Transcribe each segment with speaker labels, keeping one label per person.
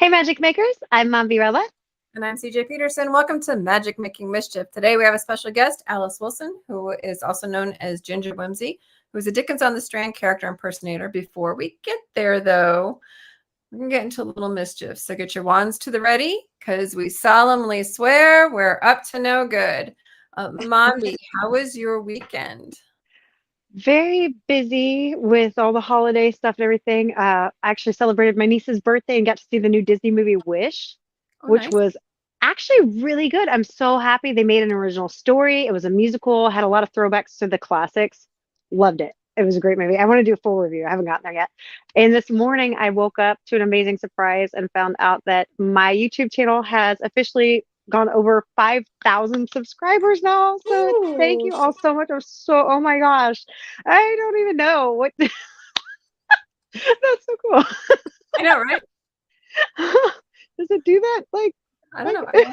Speaker 1: Hey, Magic Makers. I'm Mom Virella.
Speaker 2: And I'm CJ Peterson. Welcome to Magic Making Mischief. Today we have a special guest, Alice Wilson, who is also known as Ginger Whimsy, who's a Dickens on the Strand character impersonator. Before we get there, though, we're going to get into a little mischief. So get your wands to the ready, because we solemnly swear we're up to no good. Mommy, how was your weekend?
Speaker 1: Very busy with all the holiday stuff and everything. I actually celebrated my niece's birthday and got to see the new Disney movie Wish,
Speaker 2: Oh,
Speaker 1: which
Speaker 2: nice.
Speaker 1: was actually really good. I'm so happy they made an original story. It was a musical, had a lot of throwbacks to the classics. Loved it. It was a great movie. I want to do a full review. I haven't gotten there yet. And this morning I woke up to an amazing surprise and found out that my YouTube channel has officially gone over 5,000 subscribers now. So thank you all so much. Oh my gosh. I don't even know what. That's so cool.
Speaker 2: I know, right?
Speaker 1: Does it do that?
Speaker 2: I don't know.
Speaker 1: How did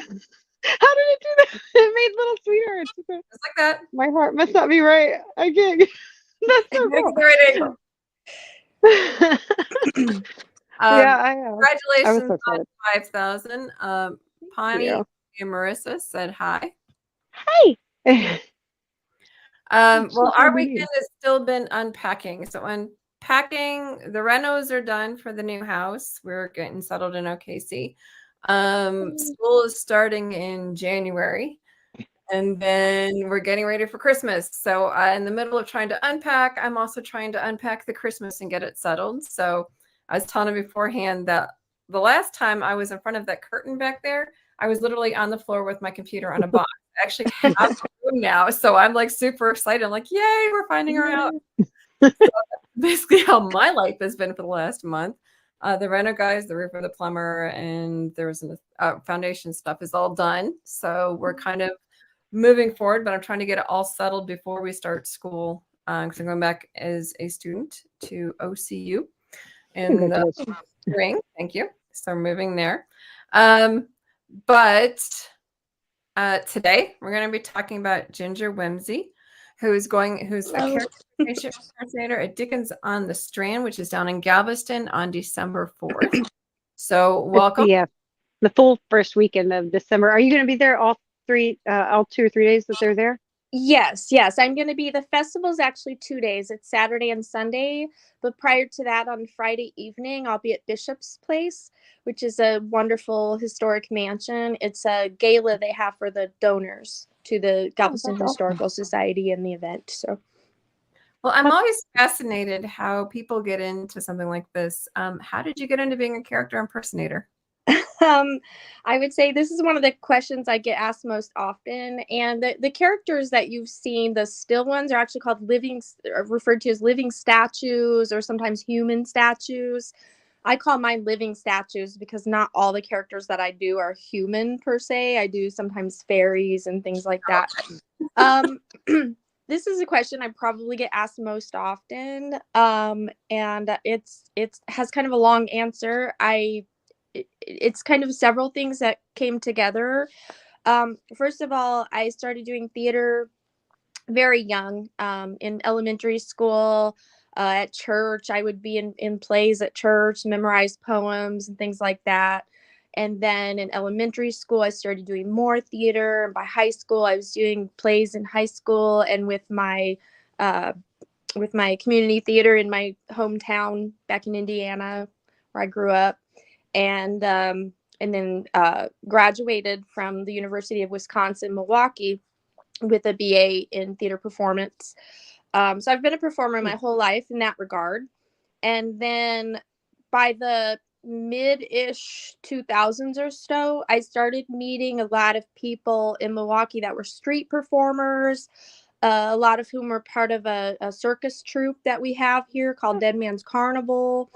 Speaker 1: it do that? It made little sweethearts.
Speaker 2: Just like that.
Speaker 1: My heart must not be right. I can't. That's so cool.
Speaker 2: The right angle.
Speaker 1: Yeah, I am.
Speaker 2: Congratulations
Speaker 1: so
Speaker 2: on 5,000. Pawnee and Marissa said hi.
Speaker 1: Hi.
Speaker 2: Well, our weekend has still been unpacking. So unpacking, the renos are done for the new house. We're getting settled in OKC. School is starting in January. And then we're getting ready for Christmas. So in the middle of trying to unpack, I'm also trying to unpack the Christmas and get it settled. So I was telling him beforehand that the last time I was in front of that curtain back there, I was literally on the floor with my computer on a box. I actually have a room now. So I'm like super excited. I'm like, yay, we're finding her out. So basically how my life has been for the last month. The reno guys, the roofer, the plumber, and there was foundation stuff is all done. So we're kind of moving forward, but I'm trying to get it all settled before we start school, because I'm going back as a student to OCU in the spring. Thank you. So I'm moving there. But today we're going to be talking about Ginger Whimsy, who's a character impersonator at Dickens on the Strand, which is down in Galveston on December 4th. So welcome.
Speaker 1: The full first weekend of December. Are you going to be there all 2 or 3 days that they're there?
Speaker 3: Yes. I'm going to be. The festival's actually 2 days. It's Saturday and Sunday. But prior to that, on Friday evening, I'll be at Bishop's Place, which is a wonderful historic mansion. It's a gala they have for the donors to the Galveston Historical Society and the event. So,
Speaker 2: well, I'm always fascinated how people get into something like this. How did you get into being a character impersonator?
Speaker 3: I would say this is one of the questions I get asked most often. And the characters that you've seen, the still ones, are actually called referred to as living statues, or sometimes human statues. I call mine living statues because not all the characters that I do are human per se. I do sometimes fairies and things like that. This is a question I probably get asked most often. And it has kind of a long answer. It's kind of several things that came together. First of all, I started doing theater very young, in elementary school, at church. I would be in plays at church, memorize poems and things like that. And then in elementary school, I started doing more theater. And by high school, I was doing plays in high school and with my community theater in my hometown back in Indiana, where I grew up. And then graduated from the University of Wisconsin-Milwaukee with a BA in theater performance. So I've been a performer my whole life in that regard. And then by the mid-ish 2000s or so, I started meeting a lot of people in Milwaukee that were street performers, a lot of whom were part of a circus troupe that we have here called Dead Man's Carnival.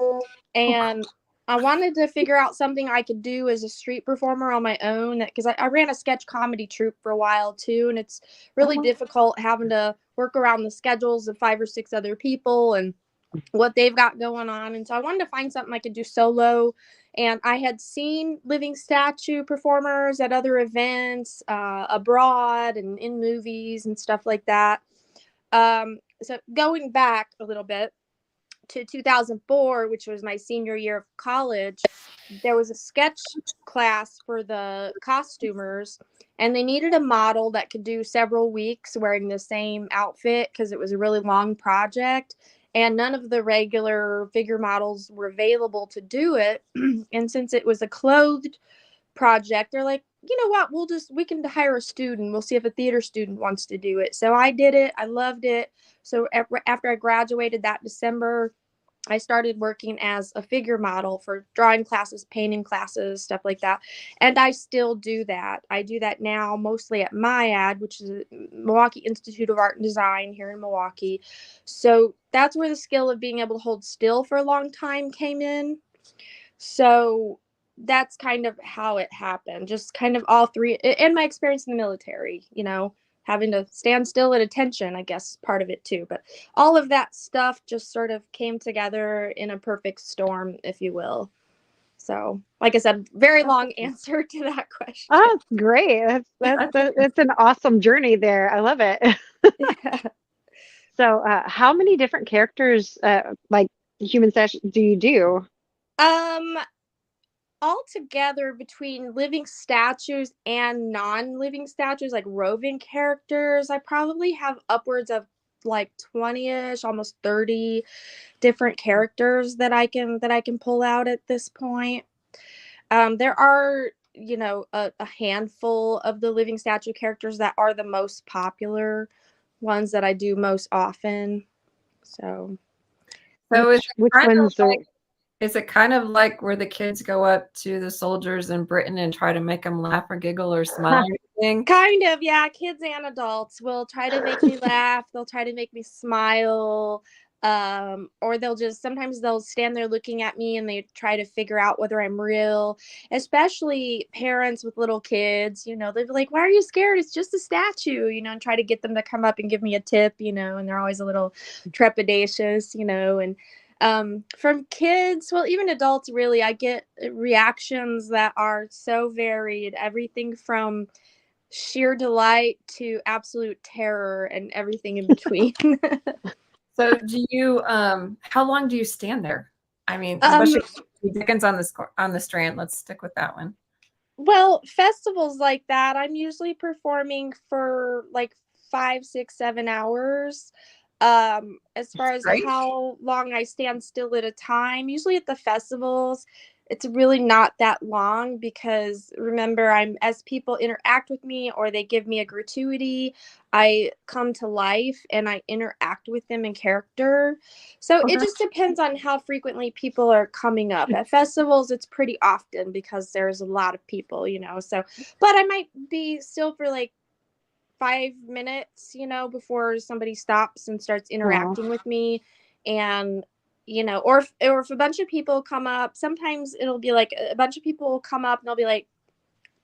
Speaker 3: And I wanted to figure out something I could do as a street performer on my own, because I ran a sketch comedy troupe for a while too, and it's really difficult having to work around the schedules of 5 or 6 other people and what they've got going on. And so I wanted to find something I could do solo. And I had seen living statue performers at other events, abroad and in movies and stuff like that. So going back a little bit, to 2004, which was my senior year of college, there was a sketch class for the costumers, and they needed a model that could do several weeks wearing the same outfit because it was a really long project, and none of the regular figure models were available to do it. And since it was a clothed project, they're like, you know what, we can hire a student, we'll see if a theater student wants to do it. So I did it, I loved it. So after I graduated that December, I started working as a figure model for drawing classes, painting classes, stuff like that. And I still do that. I do that now mostly at MIAD, which is Milwaukee Institute of Art and Design here in Milwaukee. So that's where the skill of being able to hold still for a long time came in. So that's kind of how it happened. Just kind of all three, and my experience in the military, having to stand still at attention, I guess, part of it too. But all of that stuff just sort of came together in a perfect storm, if you will. So, like I said, very long answer to that question.
Speaker 1: Oh, great. That's an awesome journey there. I love it.
Speaker 3: Yeah.
Speaker 1: So, how many different characters, like human sessions, do you do?
Speaker 3: Altogether, between living statues and non-living statues, like roving characters, I probably have upwards of like 20ish, almost 30 different characters that I can pull out at this point. There are, a handful of the living statue characters that are the most popular ones that I do most often. So
Speaker 1: Which ones are?
Speaker 2: Is it kind of like where the kids go up to the soldiers in Britain and try to make them laugh or giggle or smile or anything?
Speaker 3: Kind of, yeah. Kids and adults will try to make me laugh. They'll try to make me smile. Or sometimes they'll stand there looking at me and they try to figure out whether I'm real, especially parents with little kids. They'll be like, why are you scared? It's just a statue, and try to get them to come up and give me a tip, and they're always a little trepidatious, and from kids, well, even adults, really, I get reactions that are so varied, everything from sheer delight to absolute terror and everything in between.
Speaker 2: So do you how long do you stand there? I mean, especially Dickens on the Strand. Let's stick with that one.
Speaker 3: Well, festivals like that, I'm usually performing for like 5, 6, 7 hours. As far as how long I stand still at a time, usually at the festivals, it's really not that long because remember, as people interact with me or they give me a gratuity, I come to life and I interact with them in character. So it just depends on how frequently people are coming up. At festivals, it's pretty often because there's a lot of people, so, but I might be still for like 5 minutes, before somebody stops and starts interacting with me. And, or if a bunch of people come up, sometimes it'll be like a bunch of people will come up and they'll be like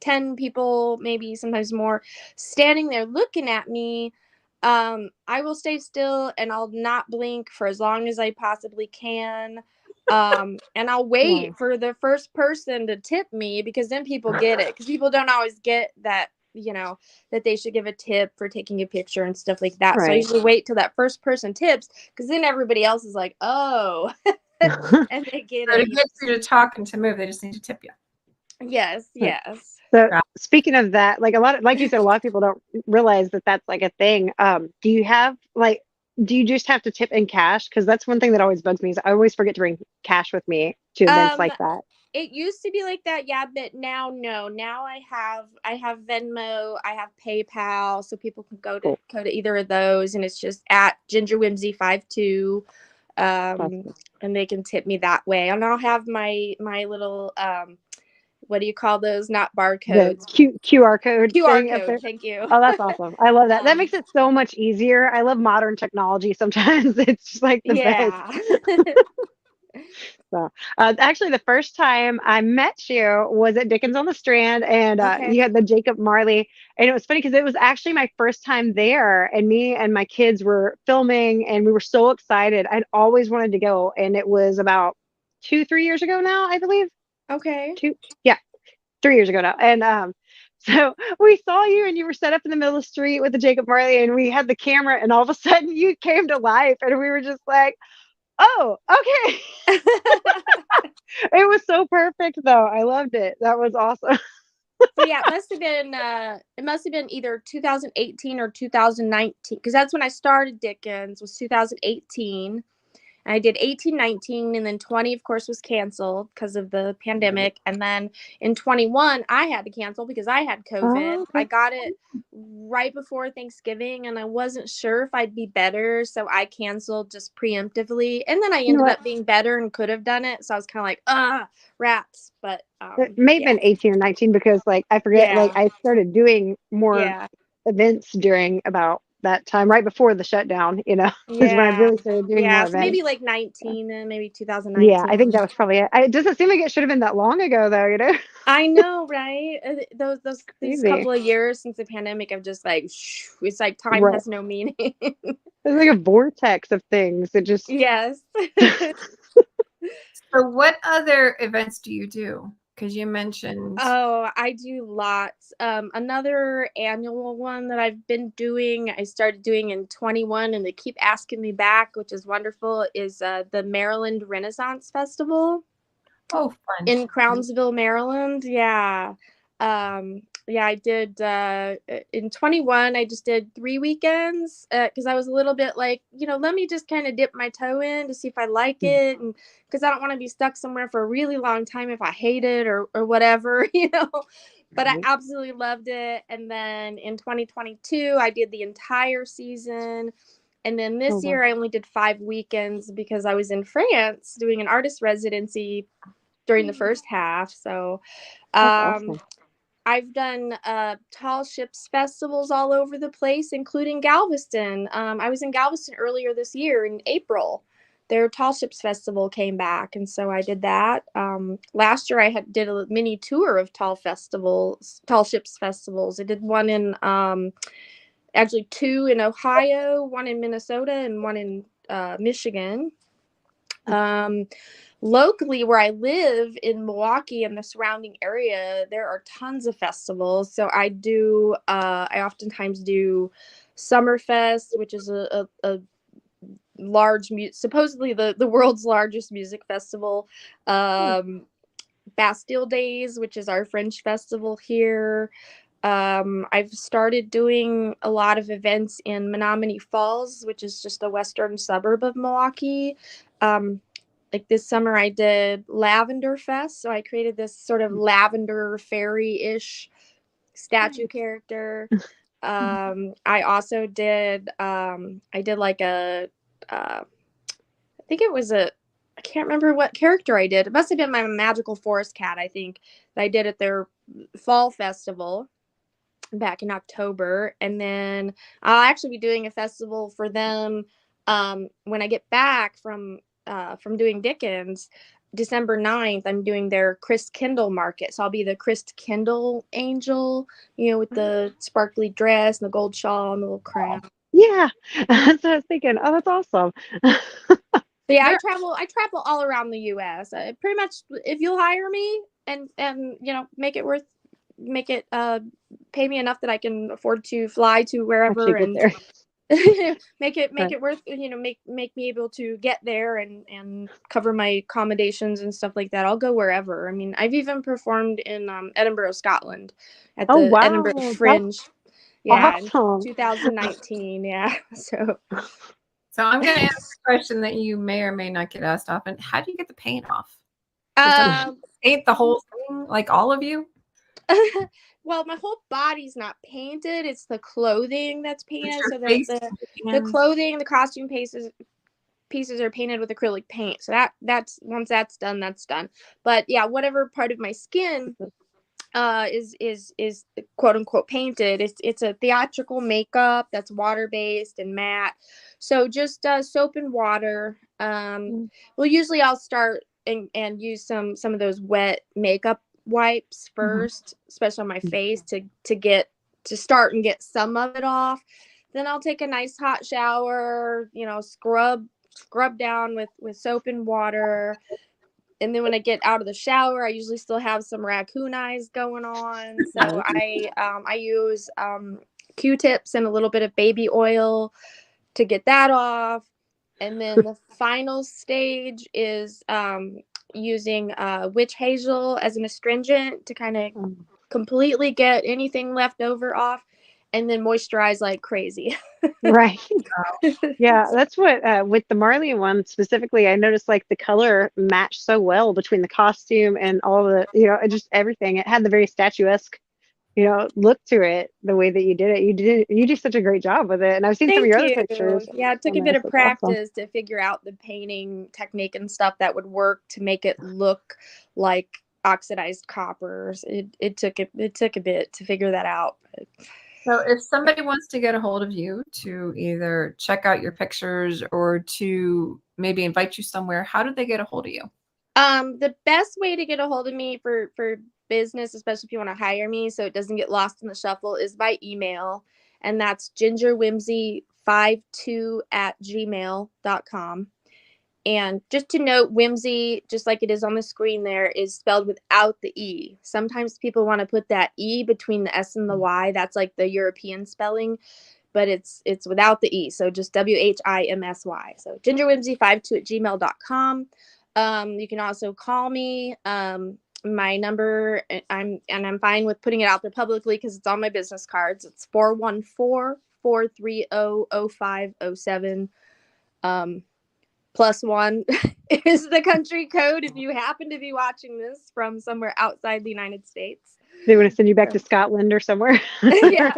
Speaker 3: 10 people, maybe sometimes more, standing there looking at me. I will stay still and I'll not blink for as long as I possibly can. And I'll wait for the first person to tip me because then people get it, because people don't always get that, that they should give a tip for taking a picture and stuff like that. Right. So I usually wait till that first person tips because then everybody else is like, oh, and they get it.
Speaker 2: It gets you to talk and to move. They just need to tip you.
Speaker 3: Yes.
Speaker 1: So speaking of that, like you said, a lot of people don't realize that that's like a thing. Do you just have to tip in cash? Because that's one thing that always bugs me is I always forget to bring cash with me to events like that.
Speaker 3: It used to be like that, yeah, but now no. Now I have Venmo, I have PayPal, so people can go to either of those, and it's just at gingerwhimsy52, and they can tip me that way. And I'll have my little what do you call those? Not barcodes.
Speaker 1: QR code.
Speaker 3: QR code. Thank you.
Speaker 1: Oh, that's awesome. I love that. That makes it so much easier. I love modern technology. Sometimes it's just like the best. So, actually, the first time I met you was at Dickens on the Strand, and you had the Jacob Marley. And it was funny because it was actually my first time there, and me and my kids were filming, and we were so excited. I'd always wanted to go, and it was about 2-3 years ago now, I believe.
Speaker 3: Okay.
Speaker 1: 3 years ago now. And so we saw you, and you were set up in the middle of the street with the Jacob Marley, and we had the camera, and all of a sudden you came to life, and we were just like, Oh, okay. It was so perfect though. I loved it. That was awesome.
Speaker 3: So yeah, it must have been either 2018 or 2019, because that's when I started Dickens, was 2018. I did 18, 19, and then 20, of course, was canceled because of the pandemic. And then in 21, I had to cancel because I had COVID.
Speaker 1: Oh,
Speaker 3: I
Speaker 1: okay.
Speaker 3: got it right before Thanksgiving, and I wasn't sure if I'd be better. So I canceled just preemptively. And then I
Speaker 1: You know
Speaker 3: ended
Speaker 1: what?
Speaker 3: up being better and could have done it. So I was kind of like, rats. But
Speaker 1: It may have
Speaker 3: yeah,
Speaker 1: been 18 or 19 because like I forget, like
Speaker 3: yeah,
Speaker 1: I started doing more
Speaker 3: yeah,
Speaker 1: events during about that time, right before the shutdown, is when I
Speaker 3: yeah,
Speaker 1: really started doing
Speaker 3: yeah.
Speaker 1: more
Speaker 3: So maybe
Speaker 1: events.
Speaker 3: like 19, then maybe
Speaker 1: Yeah, I think
Speaker 3: 2019.
Speaker 1: that was probably it. It doesn't seem like it should have been that long ago though.
Speaker 3: I know, right? Those these
Speaker 1: Crazy.
Speaker 3: couple of years since the pandemic, I've just like, it's like time
Speaker 1: Right.
Speaker 3: has no meaning.
Speaker 1: It's like a vortex of things. It just
Speaker 3: Yes.
Speaker 2: So what other events do you do? Because you mentioned
Speaker 3: Oh, I do lots. Another annual one that I've been doing, I started doing in 21, and they keep asking me back, which is wonderful, is the Maryland Renaissance Festival
Speaker 2: oh fun.
Speaker 3: in Crownsville, Maryland. Yeah. Yeah, I did in 21, I just did 3 weekends because I was a little bit like, let me just kind of dip my toe in to see if I like it. And because I don't want to be stuck somewhere for a really long time if I hate it or whatever, But I
Speaker 1: right.
Speaker 3: absolutely loved it. And then in 2022, I did the entire season. And then
Speaker 1: Oh
Speaker 3: this
Speaker 1: wow.
Speaker 3: year, I only did 5 weekends because I was in France doing an artist residency during the first half. So
Speaker 1: That's
Speaker 3: um,
Speaker 1: awesome.
Speaker 3: I've done tall ships festivals all over the place, including Galveston. I was in Galveston earlier this year in April. Their tall ships festival came back, and so I did that. Last year, did a mini tour of tall ships festivals. I did one in actually two in Ohio, one in Minnesota, and one in Michigan. Um, Locally, where I live in Milwaukee and the surrounding area, there are tons of festivals. So I oftentimes do Summerfest, which is a large, supposedly the world's largest music festival.
Speaker 1: Hmm.
Speaker 3: Bastille Days, which is our French festival here. I've started doing a lot of events in Menominee Falls, which is just a western suburb of Milwaukee. Um, like this summer, I did Lavender Fest. So I created this sort of lavender fairy-ish statue character. I also I did like I think it was I can't remember what character I did. It must have been my magical forest cat, I think, that I did at their fall festival back in October. And then I'll actually be doing a festival for them when I get back from doing Dickens. December 9th, I'm doing their Chris Kindle market. So I'll be the Chris Kindle angel, with the sparkly dress and the gold shawl and the little crown.
Speaker 1: Yeah. That's what I was thinking. Oh, that's awesome.
Speaker 3: So yeah,
Speaker 2: there
Speaker 3: I travel all around the US. Pretty much if you'll hire me and make it pay me enough that I can afford to fly to
Speaker 1: Actually
Speaker 3: wherever
Speaker 1: get
Speaker 3: and
Speaker 1: there.
Speaker 3: make
Speaker 1: Right.
Speaker 3: it worth, make me able to get there and cover my accommodations and stuff like that. I'll go wherever. I mean, I've even performed in Edinburgh, Scotland at
Speaker 1: Oh
Speaker 3: the Edinburgh
Speaker 1: wow. That's
Speaker 3: Fringe. Yeah, in
Speaker 1: awesome.
Speaker 3: 2019. Yeah. So
Speaker 2: so I'm gonna ask a question that you may or may not get asked often. How do you get the paint off? Does that
Speaker 3: um
Speaker 2: paint the whole thing, like all of you?
Speaker 3: well, my whole body's not painted. It's the clothing that's
Speaker 2: Just
Speaker 3: painted.
Speaker 2: your
Speaker 3: So
Speaker 2: face,
Speaker 3: the
Speaker 2: hands?
Speaker 3: clothing, the costume pieces are painted with acrylic paint. So that's once that's done, that's done. But yeah, whatever part of my skin is quote unquote painted. It's a theatrical makeup that's water based and matte. So just soap and water. Well, usually I'll start and use some of those wet makeup wipes
Speaker 1: Mhm.
Speaker 3: first, especially on my face to start and get some of it off. Then I'll take a nice hot shower, scrub down with soap and water. And then when I get out of the shower, I usually still have some raccoon eyes going on. So I use Q-tips and a little bit of baby oil to get that off. And then the final stage is using witch hazel as an astringent to kind of completely get anything left over off, and then moisturize like crazy.
Speaker 1: Right. Yeah, that's what with the Marley one specifically, I noticed like the color matched so well between the costume and all the, just everything. It had the very statuesque, look to it, the way that you did it. You do such a great job with it. And I've seen some of
Speaker 3: Thank
Speaker 1: your other
Speaker 3: you.
Speaker 1: pictures.
Speaker 3: Yeah, it
Speaker 1: Oh,
Speaker 3: took a bit
Speaker 1: nice.
Speaker 3: of
Speaker 1: That's awesome.
Speaker 3: practice to figure out the painting technique and stuff that would work to make it look like oxidized coppers. It took a bit to figure that out.
Speaker 2: So if somebody wants to get a hold of you to either check out your pictures or to maybe invite you somewhere, how do they get a hold of you?
Speaker 3: The best way to get a hold of me for business, especially if you want to hire me so it doesn't get lost in the shuffle, is by email. And that's gingerwhimsy52@gmail.com. And just to note, Whimsy, just like it is on the screen there, is spelled without the E. Sometimes people want to put that E between the S and the Y. That's like the European spelling, but it's without the E. So just WHIMSY. So gingerwhimsy52@gmail.com. You can also call me. My number, I'm fine with putting it out there publicly because it's on my business cards. It's 414-430-0507. +1 is the country code if you happen to be watching this from somewhere outside the United States.
Speaker 1: They want to send you back to Scotland or somewhere.
Speaker 3: Yeah.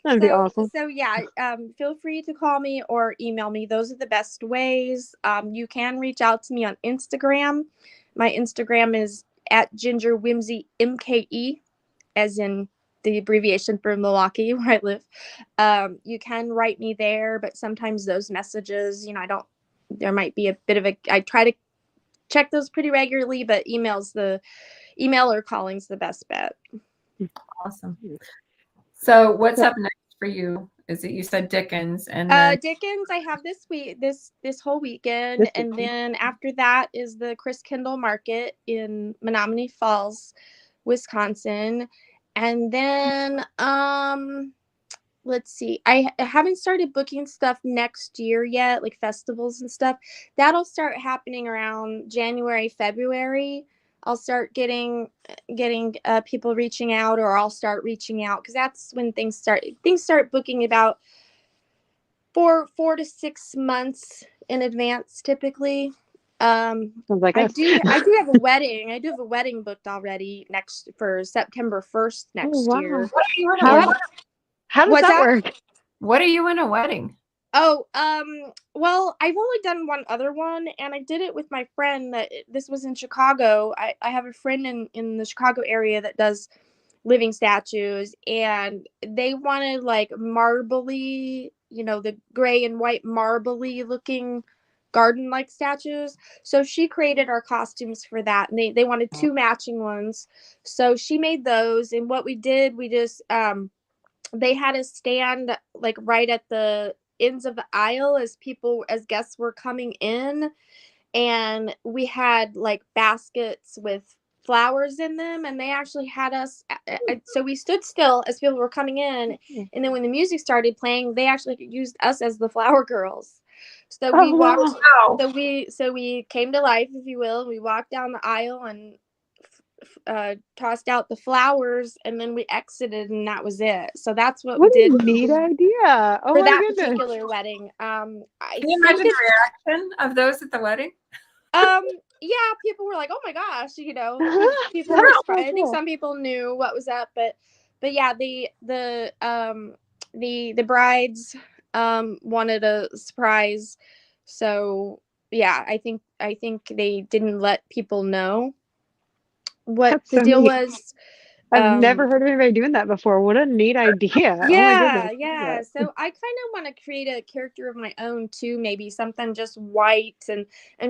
Speaker 1: That'd be awesome.
Speaker 3: So yeah, feel free to call me or email me. Those are the best ways. You can reach out to me on Instagram. My Instagram is @gingerwhimsymke, as in the abbreviation for Milwaukee, where I live. You can write me there, but sometimes those messages, there might be a bit of I try to check those pretty regularly, but email or calling's the best bet.
Speaker 2: Awesome. So what's up next for you? Is it, you said Dickens, and then
Speaker 3: Dickens I have this week, this whole weekend, and then after that is the Chris Kindle Market in Menominee Falls, Wisconsin, and then let's see. I haven't started booking stuff next year yet, like festivals and stuff. That'll start happening around January, February. I'll start getting people reaching out, or I'll start reaching out, because that's when things start booking about 4 to 6 months in advance typically.
Speaker 1: Sounds like
Speaker 3: I
Speaker 1: us.
Speaker 3: do have a wedding. I do have a wedding booked already for September 1st next year.
Speaker 1: How does that work?
Speaker 2: What are you in a wedding?
Speaker 3: Oh, well, I've only done one other one, and I did it with my friend. This was in Chicago. I have a friend in the Chicago area that does living statues, and they wanted like marbly, the gray and white marbly looking garden-like statues. So she created our costumes for that, and they wanted 2 matching ones. So she made those, and what we did, we just they had us stand like right at the ends of the aisle as guests were coming in, and we had like baskets with flowers in them, and they actually had us so we stood still as people were coming in, and then when the music started playing, they actually used us as the flower girls. So we walked so we came to life, if you will. We walked down the aisle and tossed out the flowers, and then we exited, and that was it. So that's what we did.
Speaker 1: What a neat idea! Oh
Speaker 3: for
Speaker 1: my
Speaker 3: that
Speaker 1: goodness.
Speaker 3: particular wedding.
Speaker 2: Can you imagine the reaction of those at the wedding?
Speaker 3: Yeah, people were like, "Oh my gosh," people were surprised. I think some people knew what was up, but yeah, the brides wanted a surprise, so yeah, I think they didn't let people know what
Speaker 1: That's
Speaker 3: the
Speaker 1: so
Speaker 3: deal
Speaker 1: neat.
Speaker 3: was.
Speaker 1: I've never heard of anybody doing that before. What a neat idea. Oh my goodness.
Speaker 3: Yeah. So I kind of want to create a character of my own too, maybe something just white and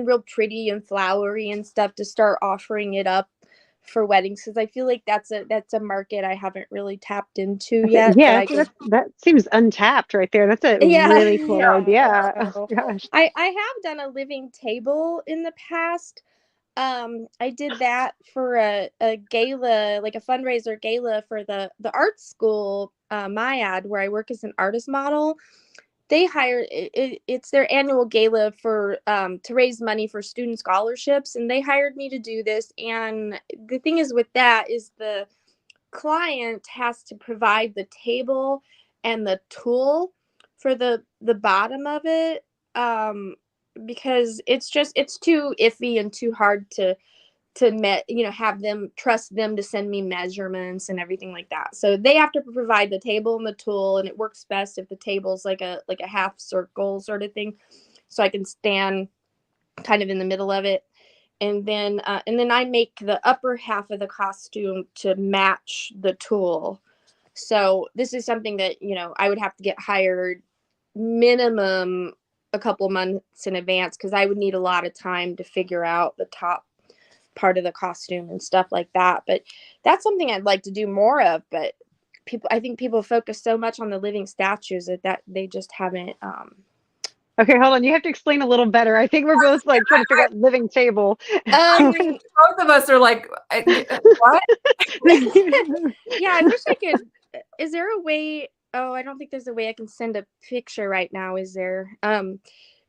Speaker 3: real pretty and flowery and stuff, to start offering it up for weddings, because I feel like that's a market I haven't really tapped into yet.
Speaker 1: Yeah, that seems untapped right there. That's a really cool idea. Oh, gosh.
Speaker 3: I have done a living table in the past. I did that for a gala, like a fundraiser gala for the art school, MyAd, where I work as an artist model. they hire it's their annual gala for to raise money for student scholarships, and they hired me to do this. And the thing is with that is the client has to provide the table and the tool for the bottom of it, because it's too iffy and too hard have them trust them to send me measurements and everything like that. So they have to provide the table and the tool, and it works best if the table's like a half circle sort of thing, so I can stand kind of in the middle of it. And then I make the upper half of the costume to match the tool. So this is something that, I would have to get hired minimum a couple months in advance, because I would need a lot of time to figure out the top part of the costume and stuff like that. But that's something I'd like to do more of. But I think people focus so much on the living statues that they just haven't.
Speaker 1: Okay, hold on. You have to explain a little better. I think we're both like trying to figure out living table.
Speaker 2: Both of us are like, what?
Speaker 3: Yeah, I wish I could. Is there a way? Oh, I don't think there's a way I can send a picture right now. Is there?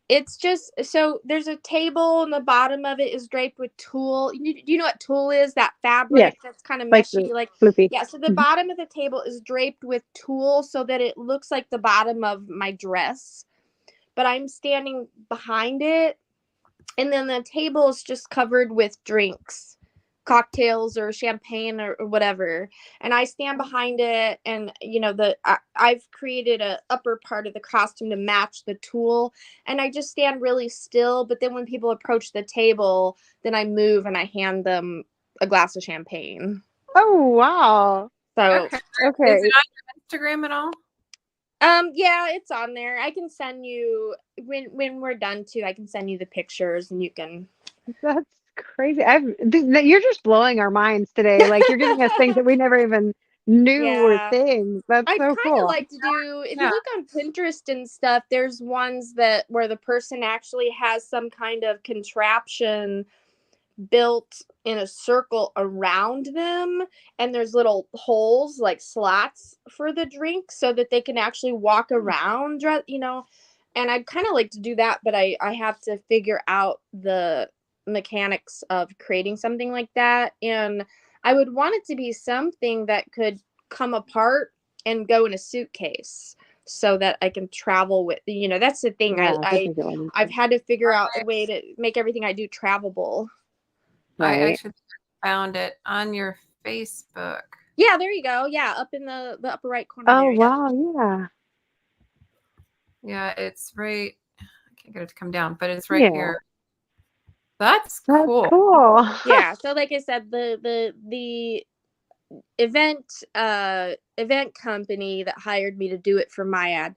Speaker 3: It's just, so there's a table and the bottom of it is draped with tulle. Do you know what tulle is? That fabric
Speaker 1: Yes,
Speaker 3: that's kind of
Speaker 1: like
Speaker 3: meshy, like
Speaker 1: floofy.
Speaker 3: yeah. So the bottom of the table is draped with tulle so that it looks like the bottom of my dress, but I'm standing behind it, and then the table is just covered with drinks, cocktails or champagne or whatever, and I stand behind it. And I've created a upper part of the costume to match the tulle, and I just stand really still. But then when people approach the table, then I move and I hand them a glass of champagne.
Speaker 1: Oh wow.
Speaker 3: So
Speaker 2: Okay.
Speaker 1: Okay.
Speaker 2: Is it on your Instagram at all?
Speaker 3: yeah, it's on there. I can send you when we're done too. I can send you the pictures and you can.
Speaker 1: That's crazy. You're just blowing our minds today. Like you're giving us things that we never even knew were
Speaker 3: Yeah.
Speaker 1: things. That's
Speaker 3: I'd
Speaker 1: so
Speaker 3: kind of
Speaker 1: cool.
Speaker 3: like to do, if you
Speaker 2: Yeah.
Speaker 3: look on Pinterest and stuff, there's ones where the person actually has some kind of contraption built in a circle around them, and there's little holes like slots for the drink so that they can actually walk around, and I'd kind of like to do that, but I have to figure out the mechanics of creating something like that. And I would want it to be something that could come apart and go in a suitcase so that I can travel with. That's the thing.
Speaker 1: Yeah, that's a good
Speaker 3: I've
Speaker 1: one.
Speaker 3: had to figure out a way to make everything I do travelable.
Speaker 2: I
Speaker 1: Right.
Speaker 2: actually found it on your Facebook.
Speaker 3: Yeah, there you go. Yeah, up in the upper right corner.
Speaker 1: Oh
Speaker 3: there.
Speaker 1: wow, yeah.
Speaker 2: Yeah, it's right. I can't get it to come down, but it's right
Speaker 1: Yeah.
Speaker 2: here. That's
Speaker 1: That's
Speaker 2: cool.
Speaker 1: cool.
Speaker 3: Yeah. So like I said, the event company that hired me to do it for my ad,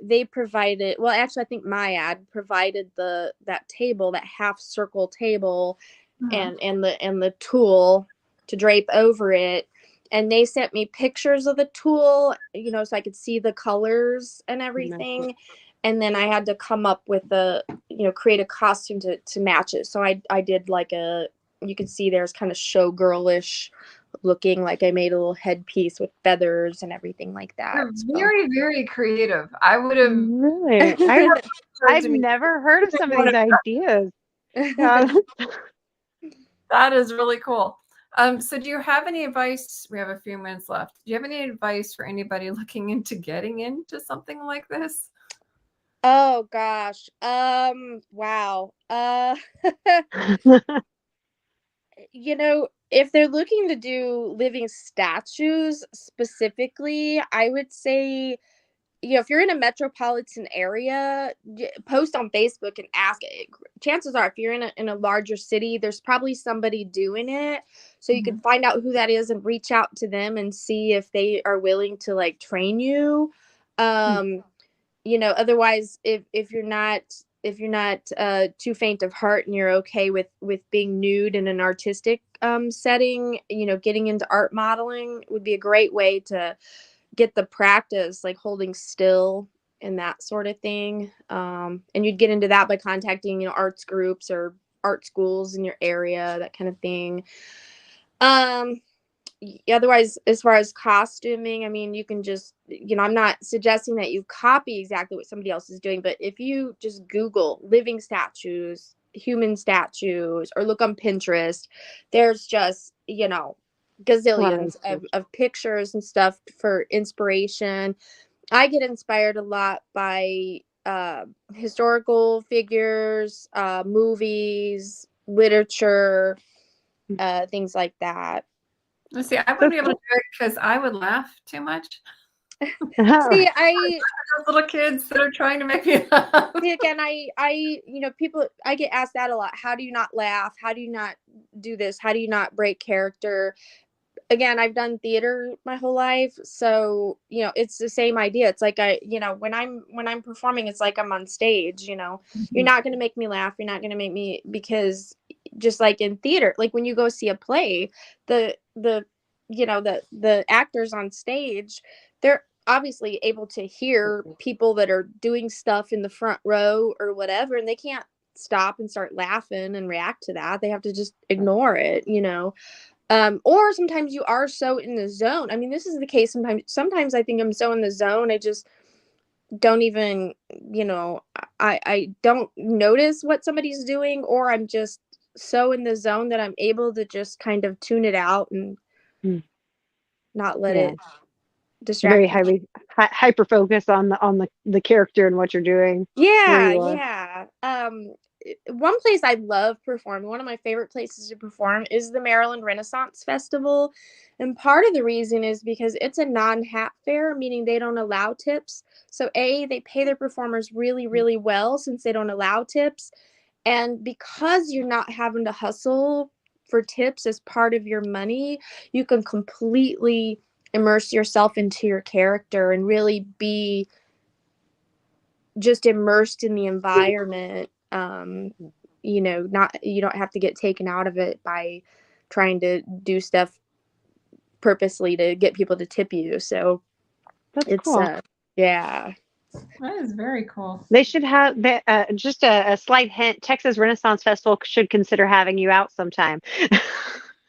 Speaker 3: they provided, well, actually I think my ad provided that table, that half circle table, and the tool to drape over it. And they sent me pictures of the tool, so I could see the colors and everything. And then I had to come up with create a costume to match it. So I did like you can see there's kind of showgirlish looking, like I made a little headpiece with feathers and everything like that.
Speaker 2: You're very, very creative. I would have
Speaker 1: Really? I've never heard of some of these ideas. Yeah.
Speaker 2: That is really cool. So do you have any advice? We have a few minutes left. Do you have any advice for anybody looking into getting into something like this?
Speaker 3: Oh gosh. Wow. If they're looking to do living statues specifically, I would say, if you're in a metropolitan area, post on Facebook and ask. Chances are, if you're in a larger city, there's probably somebody doing it. So you can find out who that is and reach out to them and see if they are willing to like train you. Otherwise, if you're not too faint of heart and you're okay with being nude in an artistic setting, getting into art modeling would be a great way to get the practice, like holding still and that sort of thing. And you'd get into that by contacting, arts groups or art schools in your area, that kind of thing. otherwise, as far as costuming, I mean, you can just, I'm not suggesting that you copy exactly what somebody else is doing, but if you just Google living statues, human statues, or look on Pinterest, there's just,
Speaker 1: A lot of
Speaker 3: gazillions
Speaker 1: research.
Speaker 3: of pictures and stuff for inspiration. I get inspired a lot by historical figures, movies, literature, things like that.
Speaker 2: Let's see, I
Speaker 1: So
Speaker 2: wouldn't be able to do it because I would laugh too much.
Speaker 3: See,
Speaker 2: Those little kids that are trying to make me laugh.
Speaker 3: again, people, I get asked that a lot. How do you not laugh? How do you not do this? How do you not break character? Again, I've done theater my whole life, so it's the same idea. It's like when I'm performing, it's like I'm on stage. You're not going to make me laugh. You're not going to make me, because just like in theater, like when you go see a play, the actors on stage, they're obviously able to hear people that are doing stuff in the front row or whatever, and they can't stop and start laughing and react to that. They have to just ignore it. Or sometimes you are so in the zone. I mean, this is the case sometimes I think I'm so in the zone, I just don't even, I don't notice what somebody's doing, or I'm just so in the zone that I'm able to just kind of tune it out and not let
Speaker 1: Yeah.
Speaker 3: it distract
Speaker 1: Very
Speaker 3: me.
Speaker 1: hyper focus on the character and what you're doing, where
Speaker 3: Yeah,
Speaker 1: you are.
Speaker 3: yeah. One place I love performing, one of my favorite places to perform, is the Maryland Renaissance Festival. And part of the reason is because it's a non-hat fair, meaning they don't allow tips. So they pay their performers really, really well since they don't allow tips. And because you're not having to hustle for tips as part of your money, you can completely immerse yourself into your character and really be just immersed in the environment. Not, you don't have to get taken out of it by trying to do stuff purposely to get people to tip you. So
Speaker 1: That's
Speaker 3: it's
Speaker 1: cool.
Speaker 3: yeah.
Speaker 2: That is very cool.
Speaker 1: They should have just a slight hint. Texas Renaissance Festival should consider having you out sometime. Just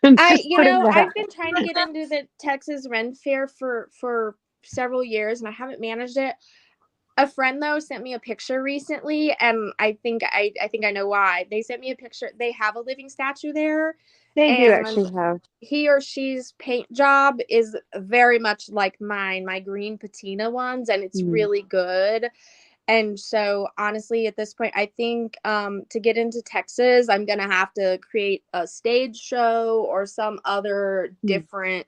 Speaker 1: putting that
Speaker 3: I've
Speaker 1: out.
Speaker 3: been trying to get into the Texas Ren Fair for several years, and I haven't managed it. A friend though sent me a picture recently, and I think I know why. They sent me a picture. They have a living statue there,
Speaker 1: They do
Speaker 3: and
Speaker 1: actually have.
Speaker 3: he or she's paint job is very much like mine, my green patina ones, and it's really good. And so honestly, at this point, I think to get into Texas, I'm gonna have to create a stage show or some other different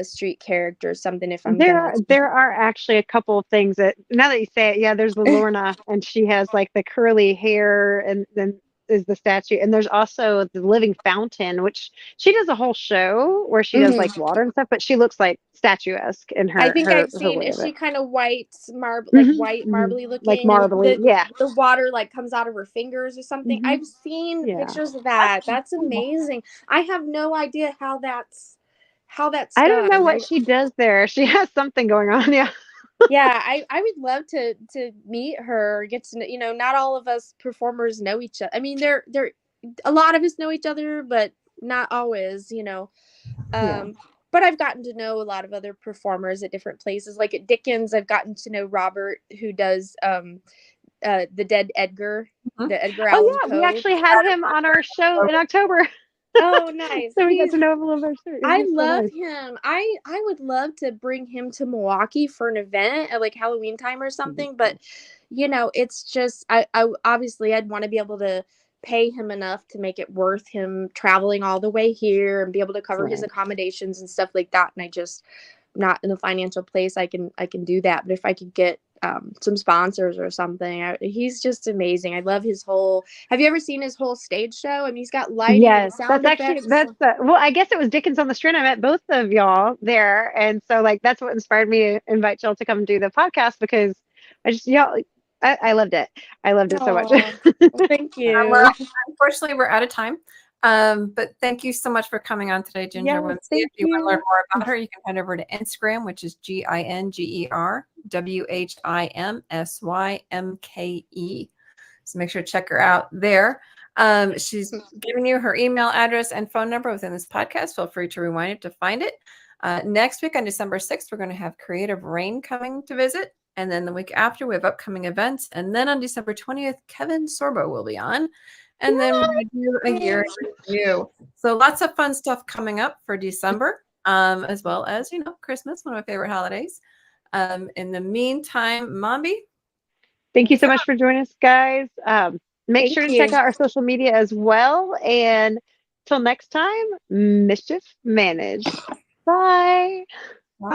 Speaker 3: street character, something, if I'm gonna.
Speaker 1: There are actually a couple of things that, now that you say it, yeah, there's the Lorna, and she has like the curly hair, and then is the statue, and there's also the living fountain, which she does a whole show where she does like
Speaker 3: Mhm.
Speaker 1: water and stuff, but she looks like statuesque in
Speaker 3: I
Speaker 1: her
Speaker 3: think I've
Speaker 1: her
Speaker 3: seen,
Speaker 1: way
Speaker 3: is
Speaker 1: of it.
Speaker 3: she kind of white marble, like
Speaker 1: Hmm.
Speaker 3: white
Speaker 1: Hmm.
Speaker 3: marbly
Speaker 1: Like
Speaker 3: looking, and
Speaker 1: marbly, yeah.
Speaker 3: the water like comes out of her fingers or something?
Speaker 1: Hmm.
Speaker 3: I've seen
Speaker 1: Yeah.
Speaker 3: pictures of that. That's amazing. I have no idea how that's
Speaker 1: I don't know
Speaker 3: done.
Speaker 1: what she does there. She has something going on. Yeah.
Speaker 3: Yeah, I would love to meet her, get to know, not all of us performers know each other. I mean, they're a lot of us know each other, but not always.
Speaker 1: Yeah.
Speaker 3: Um, but I've gotten to know a lot of other performers at different places. Like at Dickens, I've gotten to know Robert, who does the Dead Edgar,
Speaker 2: Mhm.
Speaker 3: the Edgar
Speaker 1: Oh
Speaker 3: Allan
Speaker 1: yeah, we
Speaker 3: Poe.
Speaker 1: actually had him on our show in October.
Speaker 3: Oh, nice.
Speaker 1: So we got to know him a little bit.
Speaker 3: I
Speaker 1: He's so
Speaker 3: love
Speaker 1: nice.
Speaker 3: him. I would love to bring him to Milwaukee for an event at like Halloween time or something, but it's just I obviously I'd want to be able to pay him enough to make it worth him traveling all the way here and be able to cover his
Speaker 1: Right.
Speaker 3: accommodations and stuff like that. And I just not in the financial place I can do that. But if I could get some sponsors or something, he's just amazing. I love his whole. Have you ever seen his whole stage show? I mean, he's got lighting and
Speaker 1: Yes,
Speaker 3: sound
Speaker 1: that's actually
Speaker 3: effects.
Speaker 1: well, I guess it was Dickens on the Strand. I met both of y'all there, and so like that's what inspired me to invite y'all to come do the podcast, because I just y'all I loved it. I loved it so much.
Speaker 3: Oh, well, thank
Speaker 2: Well,
Speaker 3: you.
Speaker 2: unfortunately, we're out of time. But thank you so much for coming on today, Ginger
Speaker 3: Yes,
Speaker 2: Whimsy. If
Speaker 3: thank
Speaker 2: you want to learn
Speaker 3: you.
Speaker 2: more about her, you can head over to Instagram, which is GingerWhimsymke. So make sure to check her out there. She's giving you her email address and phone number within this podcast. Feel free to rewind it to find it. Next week on December 6th, we're going to have Creative Rain coming to visit. And then the week after, we have upcoming events. And then on December 20th, Kevin Sorbo will be on. And then we're going to do a year in review. So lots of fun stuff coming up for December, as well as, Christmas, one of my favorite holidays. In the meantime, Mombi.
Speaker 1: Thank you so much for joining us, guys. Make
Speaker 3: Thank
Speaker 1: sure to
Speaker 3: you.
Speaker 1: check out our social media as well. And till next time, mischief managed. Bye.
Speaker 2: Bye.